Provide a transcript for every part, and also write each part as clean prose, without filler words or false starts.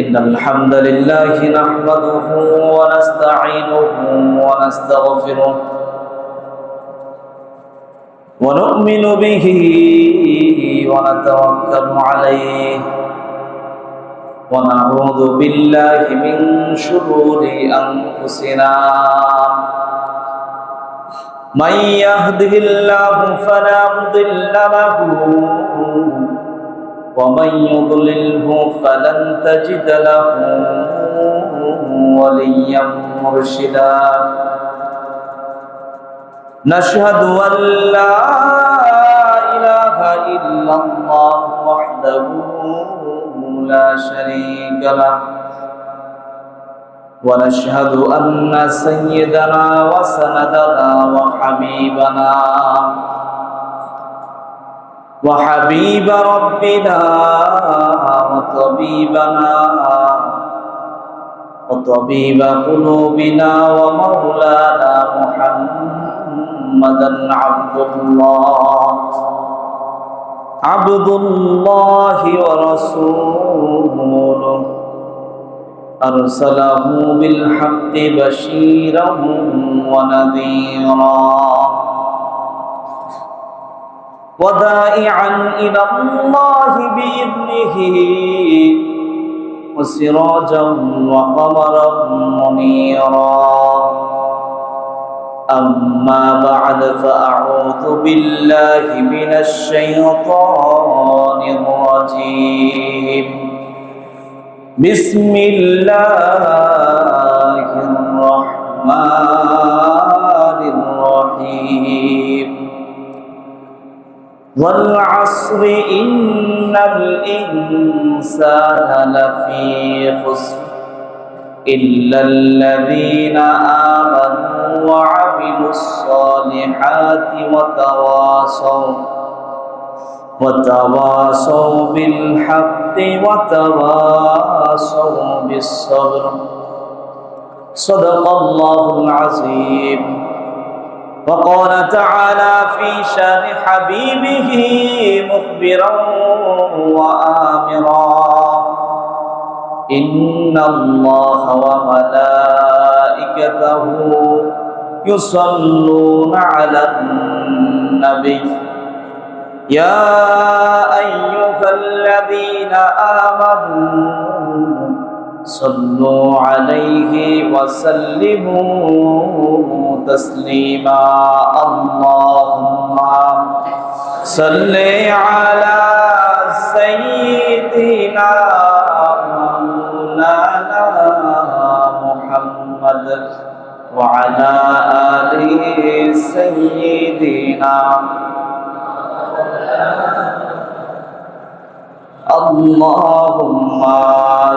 إن الحمد لله نحمده ونستعينه ونستغفره ونؤمن به ونتوكل عليه ونعوذ بالله من شرور أنفسنا من يهده الله فلا مضل له ومن يضلله فلن تجد له وليا مرشدا نشهد أن لا إله إلا الله وحده لا شريك له ونشهد أن سيدنا وسندنا وحبيب ربنا وطبيب قلوبنا ومولانا محمدا عبد الله ورسوله أرسله بالحق بشيرا ونذيرا ودائعا إلى الله بإذنه وسراجا وقمرا منيرا أما بعد فأعوذ بالله من الشيطان الرجيم بسم الله الرحمن الرحيم والعصر إن الإنسان لفي خسر إلا الذين آمنوا وعملوا الصالحات وتواصوا بالحق وتواصوا بالصبر صدق الله العظيم. وقال تعالى في شان حبيبه مخبرا وآمرا إن الله وملائكته يصلون على النبي يا أيها الذين آمنوا صلوا عليه وسلموا تسليما اللهم صل على سيدنا مولانا محمد وعلى آل سيدنا اللهم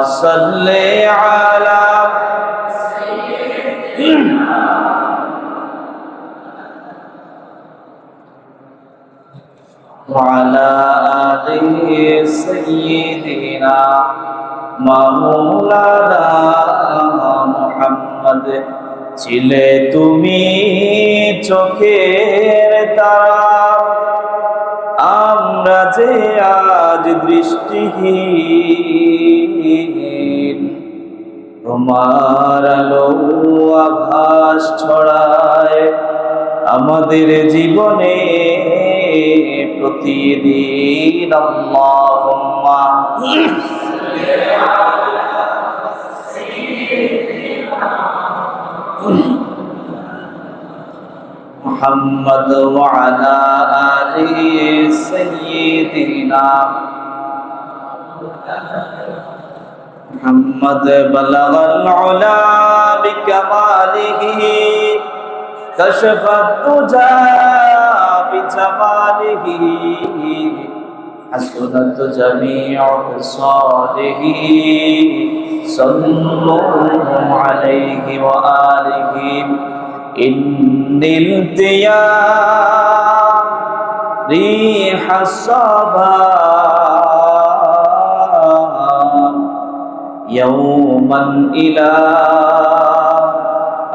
صل على سيدنا وعلى آل سيدنا مولانا محمد ছিলে তুমি চোখের তারা আমরা যে আজ দৃষ্টিহীন তোমার আলো আভাস ছড়ায় আমাদের জীবনে প্রতিদিন আল্লাহুম্মা محمد وعلى آل سيدنا محمد بلغ العلا بكماله كشف الدجى بجماله حسنت جميع خصاله صلوا عليه وآله إن التيام ريح الصبا يوما إلى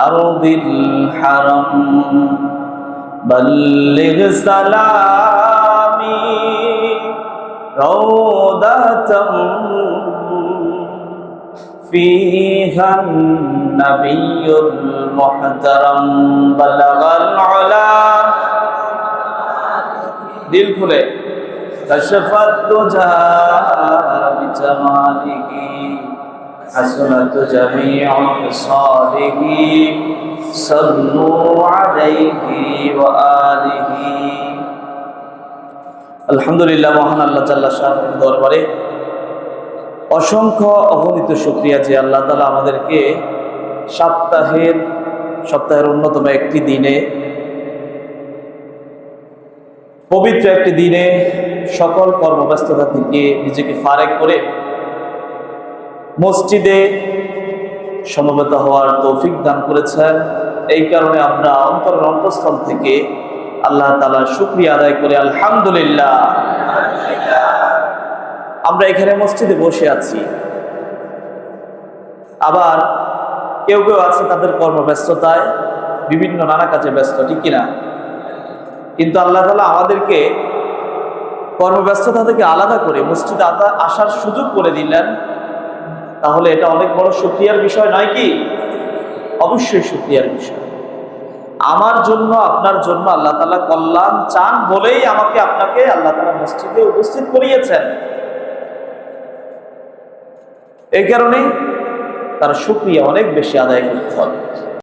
أرض الحرم بلغ سلامي রাউদাতাম فيها النبي المحترم بلغ العلا দিল খুলে كشف الدجى بجماله حسنت جميع خصاله صلوا عليه وآله আলহামদুলিল্লাহ। মহান আল্লাহ জাল্লা শাহর দরবারে অসংখ্য অগণিত শুকরিয়া যে আল্লাহ তাআলা আমাদেরকে সপ্তাহের অন্যতম একটি দিনে, পবিত্র একটি দিনে সকল কর্মব্যস্ততা থেকে নিজেকে ফারেক করে মসজিদে সমবেত হওয়ার তৌফিক দান করেছেন। এই কারণে আমরা অন্তরের অন্তঃস্থল থেকে আল্লাহ তাআলার শুকরিয়া আদায় করে আলহামদুলিল্লাহ। আমরা এখানে মসজিদে বসে আছি, আবার কেউ কেউ আছে তাদের কর্মব্যস্ততায় বিভিন্ন নানা কাজে ব্যস্ত, ঠিক কিনা? কিন্তু আল্লাহ তাআলা আমাদেরকে কর্মব্যস্ততা থেকে আলাদা করে মসজিদে আসার সুযোগ করে দিলেন। তাহলে এটা অনেক বড় শুকরিয়ার বিষয় নয় কি? অবশ্যই শুকরিয়ার বিষয়। আমার জন্য, আপনার জন্য আল্লাহ তাআলা কল্যাণ চান বলেই আমাকে আপনাকে আল্লাহ তাআলা মসজিদে উপস্থিত করিয়েছেন। এই কারণে তার শুকরিয়া অনেক বেশি আদায় করতে হবে।